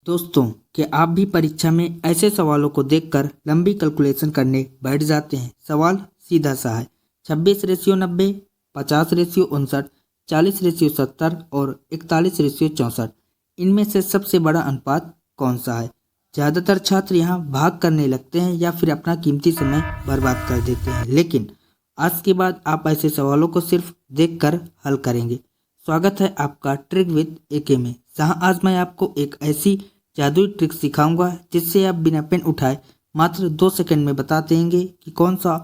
दोस्तों, क्या आप भी परीक्षा में ऐसे सवालों को देखकर लंबी कैलकुलेशन करने बैठ जाते हैं? सवाल सीधा सा है। 26:90, 50:59, 40:70 और 41:64, इनमें से सबसे बड़ा अनुपात कौन सा है? ज़्यादातर छात्र यहाँ भाग करने लगते हैं या फिर अपना कीमती समय बर्बाद कर देते हैं, लेकिन आज के बाद आप ऐसे सवालों को सिर्फ देखकर हल करेंगे। स्वागत है आपका ट्रिक विद एके में, जहाँ आज मैं आपको एक ऐसी जादुई ट्रिक सिखाऊंगा जिससे आप बिना पेन उठाए मात्र 2 सेकंड में बता देंगे कि कौन सा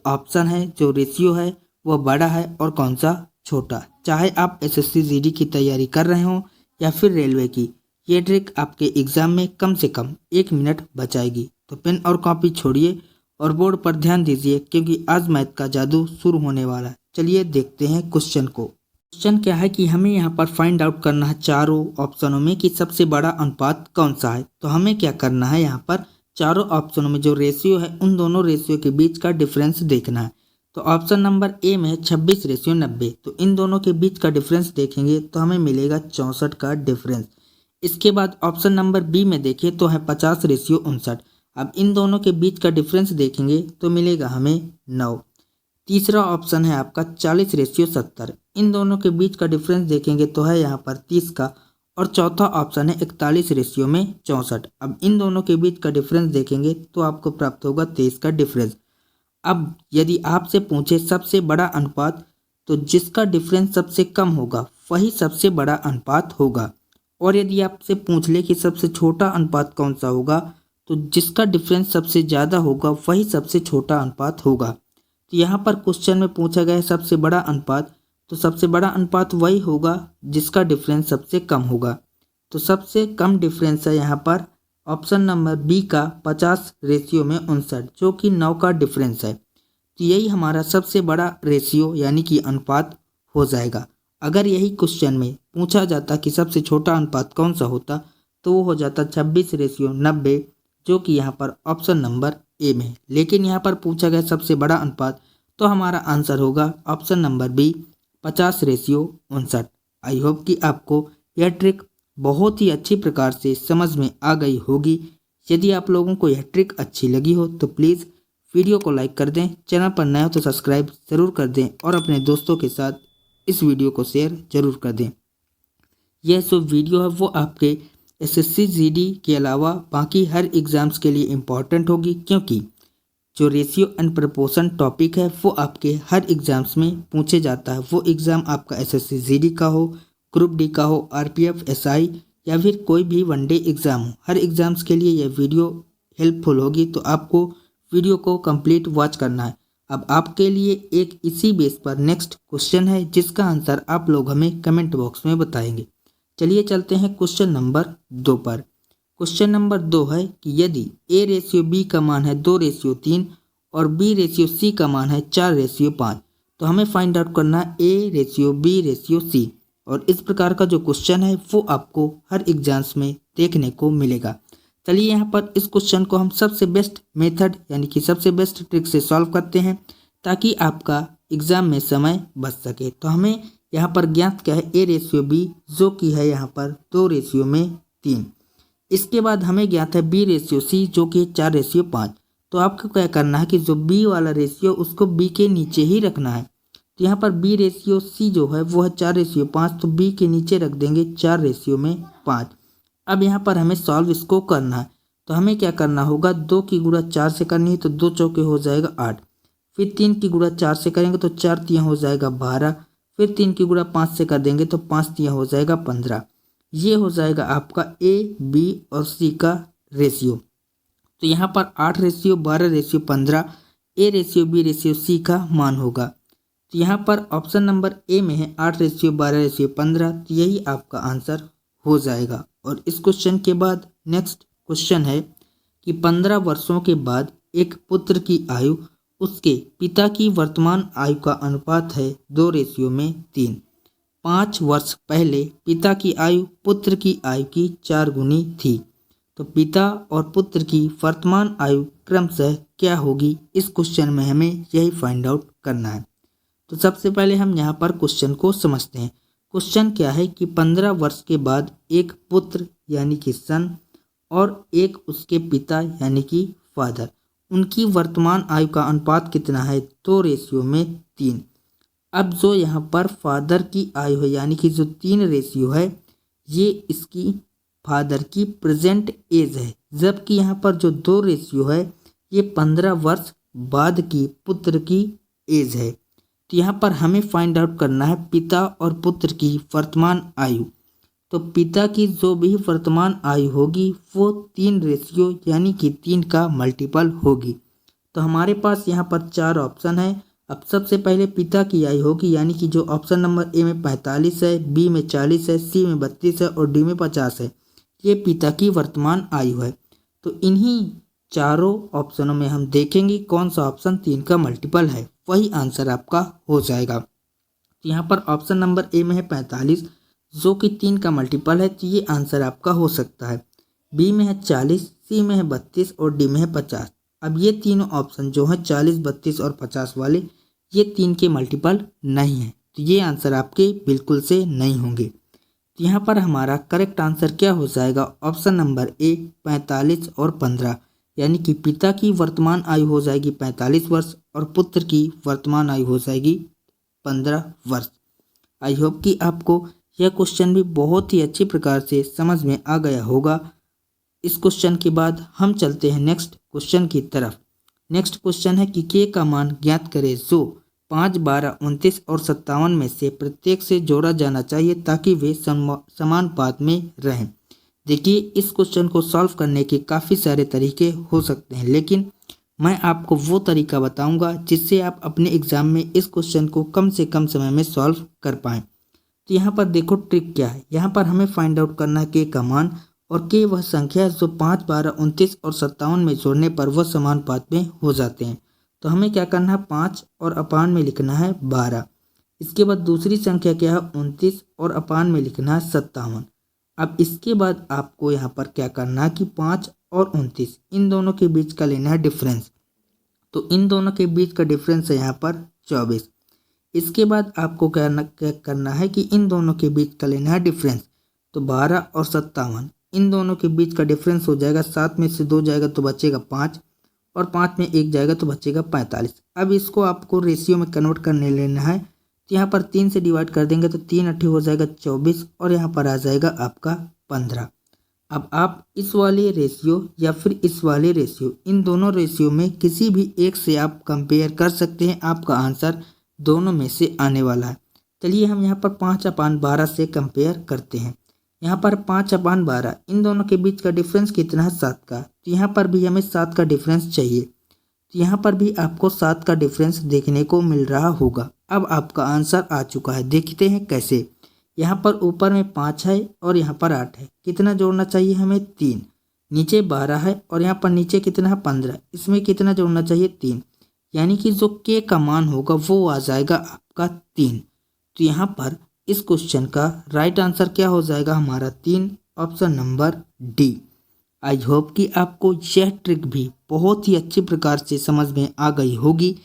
ऑप्शन है जो रेशियो है वह बड़ा है और कौन सा छोटा। चाहे आप एसएससी जीडी की तैयारी कर रहे हो या फिर रेलवे की, ये ट्रिक आपके एग्जाम में कम से कम 1 मिनट बचाएगी। तो पेन और कॉपी छोड़िए और बोर्ड पर ध्यान दीजिए, क्योंकि आज मैथ का जादू शुरू होने वाला है। चलिए देखते हैं क्वेश्चन को। क्वेश्चन क्या है कि हमें यहाँ पर फाइंड आउट करना है चारों ऑप्शनों में कि सबसे बड़ा अनुपात कौन सा है। तो हमें क्या करना है, यहाँ पर चारों ऑप्शनों में जो रेशियो है उन दोनों रेशियो के बीच का डिफरेंस देखना है। तो ऑप्शन नंबर ए में है 26:90, तो इन दोनों के बीच का डिफरेंस देखेंगे तो हमें मिलेगा 64 का डिफरेंस। इसके बाद ऑप्शन नंबर बी में देखें तो है 50:59। अब इन दोनों के बीच का डिफरेंस देखेंगे तो मिलेगा हमें 9। तीसरा ऑप्शन है आपका 40:70, इन दोनों के बीच का डिफरेंस देखेंगे तो है यहाँ पर 30 का। और चौथा ऑप्शन है 41:64। अब इन दोनों के बीच का डिफरेंस देखेंगे तो आपको प्राप्त होगा 23 का डिफरेंस। अब यदि आपसे पूछे सबसे बड़ा अनुपात, तो जिसका डिफरेंस सबसे कम होगा वही सबसे बड़ा अनुपात होगा। और यदि आपसे पूछ ले कि सबसे छोटा अनुपात कौन सा होगा, तो जिसका डिफरेंस सबसे ज़्यादा होगा वही सबसे छोटा अनुपात होगा। तो यहाँ पर क्वेश्चन में पूछा गया है सबसे बड़ा अनुपात, तो सबसे बड़ा अनुपात वही होगा जिसका डिफरेंस सबसे कम होगा। तो सबसे कम डिफरेंस है यहाँ पर ऑप्शन नंबर बी का 50:59, जो कि 9 का डिफरेंस है। तो यही हमारा सबसे बड़ा रेशियो यानी कि अनुपात हो जाएगा। अगर यही क्वेश्चन में पूछा जाता कि सबसे छोटा अनुपात कौन सा होता, तो वो हो जाता 26:90, जो कि यहाँ पर ऑप्शन नंबर ए में। लेकिन यहाँ पर पूछा गया सबसे बड़ा अनुपात, तो हमारा आंसर होगा option number b 50:59। I hope कि आपको यह ट्रिक बहुत ही अच्छी प्रकार से समझ में आ गई होगी। यदि आप लोगों को यह ट्रिक अच्छी लगी हो तो प्लीज़ वीडियो को लाइक कर दें, चैनल पर नए हो तो सब्सक्राइब ज़रूर कर दें और अपने दोस्तों के साथ इस वीडियो को शेयर ज़रूर कर दें। यह जो वीडियो है वो आपके एसएससी जीडी के अलावा बाकी हर एग्ज़ाम्स के लिए इम्पॉर्टेंट होगी, क्योंकि जो रेशियो एंड प्रपोर्शन टॉपिक है वो आपके हर एग्ज़ाम्स में पूछे जाता है। वो एग्ज़ाम आपका एसएससी जीडी का हो, ग्रुप डी का हो, आरपीएफ, एसआई या फिर कोई भी वनडे एग्ज़ाम हो, हर एग्ज़ाम्स के लिए यह वीडियो हेल्पफुल होगी। तो आपको वीडियो को कंप्लीट वॉच करना है। अब आपके लिए एक इसी बेस पर नेक्स्ट क्वेश्चन है, जिसका आंसर आप लोग हमें कमेंट बॉक्स में बताएंगे। चलिए चलते हैं क्वेश्चन नंबर 2 पर। क्वेश्चन नंबर 2 है कि यदि a/b का मान है 2/3 और b/c का मान है 4/5, तो हमें फाइंड आउट करना है a/b/c। और इस प्रकार का जो क्वेश्चन है वो आपको हर एग्जाम्स में देखने को मिलेगा। चलिए यहाँ पर इस क्वेश्चन को हम सबसे बेस्ट मेथड यानी कि सबसे बेस्ट ट्रिक से सॉल्व करते हैं, ताकि आपका एग्ज़ाम में समय बच सके। तो हमें यहाँ पर ज्ञात क्या है, a/b, जो कि है यहाँ पर 2/3। इसके बाद हमें ज्ञात है b/c, जो कि 4/5। तो आपको क्या करना है कि जो b वाला रेशियो उसको b के नीचे ही रखना है। तो यहाँ पर b/c जो है वो है 4/5, तो b के नीचे रख देंगे 4/5। अब यहाँ पर हमें सॉल्व इसको करना है। तो हमें क्या करना होगा, 2 की गुणा 4 से करनी है, तो 2 चौके हो जाएगा 8। फिर 3 की गुणा 4 से करेंगे तो 4 तियाँ हो जाएगा 12। फिर 3 की गुणा 5 से कर देंगे तो 5 तियाँ हो जाएगा 15। ये हो जाएगा आपका a, b और c का रेशियो। तो यहाँ पर 8/12/15 a/b/c का मान होगा। तो यहाँ पर ऑप्शन नंबर ए में है 8/12/15, तो यही आपका आंसर हो जाएगा। और इस क्वेश्चन के बाद नेक्स्ट क्वेश्चन है कि 15 वर्षों के बाद एक पुत्र की आयु उसके पिता की वर्तमान आयु का अनुपात है 2/3। 5 वर्ष पहले पिता की आयु पुत्र की आयु की 4 गुनी थी। तो पिता और पुत्र की वर्तमान आयु क्रमशः क्या होगी, इस क्वेश्चन में हमें यही फाइंड आउट करना है। तो सबसे पहले हम यहाँ पर क्वेश्चन को समझते हैं। क्वेश्चन क्या है कि 15 वर्ष के बाद एक पुत्र यानी कि सन और एक उसके पिता यानी कि फादर, उनकी वर्तमान आयु का अनुपात कितना है? 2:3। अब जो यहाँ पर फादर की आयु है यानी कि जो 3 रेशियो है ये इसकी फादर की प्रेजेंट एज है, जबकि यहाँ पर जो 2 रेशियो है ये 15 वर्ष बाद की पुत्र की एज है। तो यहाँ पर हमें फाइंड आउट करना है पिता और पुत्र की वर्तमान आयु। तो पिता की जो भी वर्तमान आयु होगी वो 3 रेशियो यानी कि 3 का मल्टीपल होगी। तो हमारे पास यहाँ पर 4 ऑप्शन है। अब सबसे पहले पिता की आयु होगी यानी कि जो ऑप्शन नंबर ए में 45 है, बी में 40 है, सी में 32 है और डी में 50 है, ये पिता की वर्तमान आयु है। तो इन्हीं चारों ऑप्शनों में हम देखेंगे कौन सा ऑप्शन 3 का मल्टीपल है, वही आंसर आपका हो जाएगा। तो यहाँ पर ऑप्शन नंबर ए में है 45 जो कि 3 का मल्टीपल है, तो ये आंसर आपका हो सकता है। बी में है 40, सी में है 32 और डी में है 50। अब ये तीनों ऑप्शन जो हैं 40, 32 और 50 वाले, ये 3 के मल्टीपल नहीं है, तो ये आंसर आपके बिल्कुल से नहीं होंगे। तो यहाँ पर हमारा करेक्ट आंसर क्या हो जाएगा? ऑप्शन नंबर ए 45 और 15, यानी कि पिता की वर्तमान आयु हो जाएगी 45 वर्ष और पुत्र की वर्तमान आयु हो जाएगी 15 वर्ष। आई होप कि आपको यह क्वेश्चन भी बहुत ही अच्छी प्रकार से समझ में आ गया होगा। इस क्वेश्चन के बाद हम चलते हैं नेक्स्ट क्वेश्चन की तरफ। नेक्स्ट क्वेश्चन है कि के का मान ज्ञात करें जो 5, 12, 29 और 57 में से प्रत्येक से जोड़ा जाना चाहिए ताकि वे समानुपात में रहें। देखिए इस क्वेश्चन को सॉल्व करने के काफ़ी सारे तरीके हो सकते हैं, लेकिन मैं आपको वो तरीका बताऊंगा जिससे आप अपने एग्जाम में इस क्वेश्चन को कम से कम समय में सॉल्व कर पाएँ। तो यहाँ पर देखो ट्रिक क्या है। यहाँ पर हमें फाइंड आउट करना है के का मान, और के वह संख्या है जो 5, 12, 29 और 57 में जोड़ने पर वह समानुपात में हो जाते हैं। तो हमें क्या करना है? 5 और अपान में लिखना है 12। इसके बाद दूसरी संख्या क्या है? 29 और अपान में लिखना है 57। अब इसके बाद आपको यहाँ पर क्या करना है कि 5 और 29 इन दोनों के बीच का लेना है डिफरेंस। तो इन दोनों के बीच का डिफरेंस है यहाँ पर 24। इसके बाद आपको क्या करना है कि इन दोनों के बीच का लेना है डिफरेंस। तो 12 और 57 इन दोनों के बीच का डिफरेंस हो जाएगा, 7 में से 2 जाएगा तो बचेगा 5 और 5 में 1 जाएगा तो बचेगा 45। अब इसको आपको रेशियो में कन्वर्ट करने लेना है। तो यहाँ पर 3 से डिवाइड कर देंगे तो 3 8 हो जाएगा 24 और यहाँ पर आ जाएगा आपका 15। अब आप इस वाले रेशियो या फिर इस वाले रेशियो, इन दोनों रेशियो में किसी भी एक से आप कंपेयर कर सकते हैं। आपका आंसर दोनों में से आने वाला है। चलिए हम यहाँ पर 5/12 से कंपेयर करते हैं। यहाँ पर 5/12 इन दोनों के बीच का डिफरेंस कितना है? 7 का। तो यहाँ पर भी हमें 7 का डिफरेंस चाहिए। तो यहाँ पर भी आपको 7 का डिफरेंस देखने को मिल रहा होगा। अब आपका आंसर आ चुका है, देखते हैं कैसे। यहाँ पर ऊपर में 5 है और यहाँ पर 8 है, कितना जोड़ना चाहिए हमें? 3। नीचे 12 है और यहाँ पर नीचे कितना है? 15। इसमें कितना जोड़ना चाहिए? 3। यानी कि जो के का मान होगा वो आ जाएगा आपका 3। तो यहाँ पर इस क्वेश्चन का राइट आंसर क्या हो जाएगा हमारा? 3, ऑप्शन नंबर डी। आई होप कि आपको यह ट्रिक भी बहुत ही अच्छी प्रकार से समझ में आ गई होगी।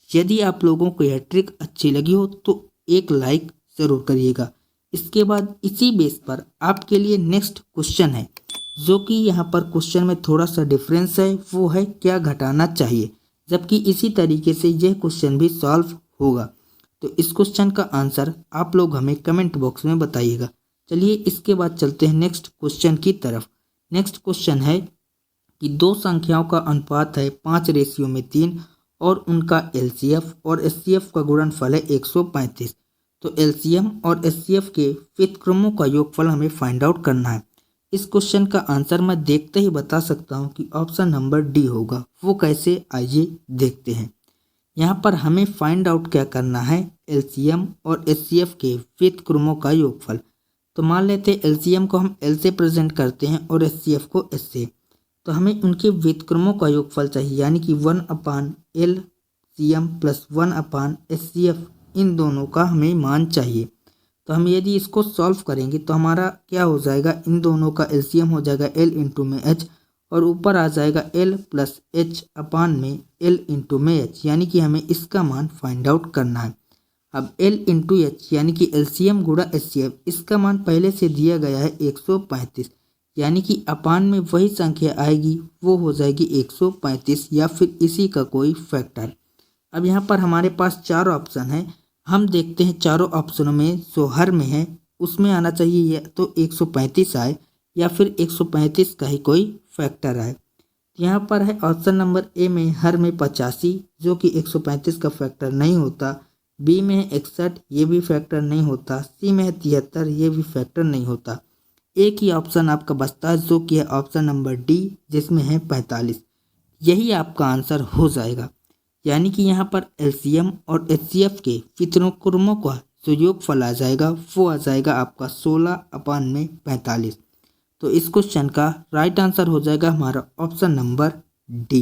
यदि आप लोगों को यह ट्रिक अच्छी लगी हो तो एक लाइक ज़रूर करिएगा। इसके बाद इसी बेस पर आपके लिए नेक्स्ट क्वेश्चन है, जो कि यहाँ पर क्वेश्चन में थोड़ा सा डिफरेंस है, वो है क्या घटाना चाहिए, जबकि इसी तरीके से यह क्वेश्चन भी सॉल्व होगा। तो इस क्वेश्चन का आंसर आप लोग हमें कमेंट बॉक्स में बताइएगा। चलिए इसके बाद चलते हैं नेक्स्ट क्वेश्चन की तरफ। नेक्स्ट क्वेश्चन है कि दो संख्याओं का अनुपात है 5:3 और उनका एलसीएफ और एचसीएफ का गुणनफल है 135। तो एलसीएम और एचसीएफ के व्युत्क्रमों का योगफल हमें फाइंड आउट करना है। इस क्वेश्चन का आंसर मैं देखते ही बता सकता हूँ कि ऑप्शन नंबर डी होगा। वो कैसे, आइए देखते हैं। यहाँ पर हमें फाइंड आउट क्या करना है? एलसीएम और एचसीएफ के व्युत्क्रमों का योगफल। तो मान लेते हैं एलसीएम को हम एल से प्रेजेंट करते हैं और एचसीएफ को एच से। तो हमें उनके व्युत्क्रमों का योगफल चाहिए, यानी कि 1/LCM प्लस 1/HCF, इन दोनों का हमें मान चाहिए। तो हम यदि इसको सॉल्व करेंगे तो हमारा क्या हो जाएगा? इन दोनों का एलसीएम हो जाएगा L इंटू में H और ऊपर आ जाएगा L प्लस H अपान में L इंटू में H, यानी कि हमें इसका मान फाइंड आउट करना है। अब L इंटू H यानी कि एलसीएम गुणा एचसीएफ, इसका मान पहले से दिया गया है 135, यानी कि अपान में वही संख्या आएगी वो हो जाएगी 135 या फिर इसी का कोई फैक्टर। अब यहाँ पर हमारे पास चार ऑप्शन है, हम देखते हैं चारों ऑप्शनों में जो हर में है उसमें आना चाहिए या तो 135 आए या फिर 135 का ही कोई फैक्टर आए। यहाँ पर है ऑप्शन नंबर ए में हर में 85 जो कि 135 का फैक्टर नहीं होता, बी में है 61 ये भी फैक्टर नहीं होता, सी में है 73 ये भी फैक्टर नहीं होता। एक ही ऑप्शन आपका बचता है जो कि है ऑप्शन नंबर डी जिसमें है 45। यही आपका आंसर हो जाएगा। यानी कि यहाँ पर एलसीएम और एचसीएफ के वितरणक्रमों का जो योगफल आ जाएगा वो आ जाएगा आपका 16/45। तो इस क्वेश्चन का राइट आंसर हो जाएगा हमारा ऑप्शन नंबर डी।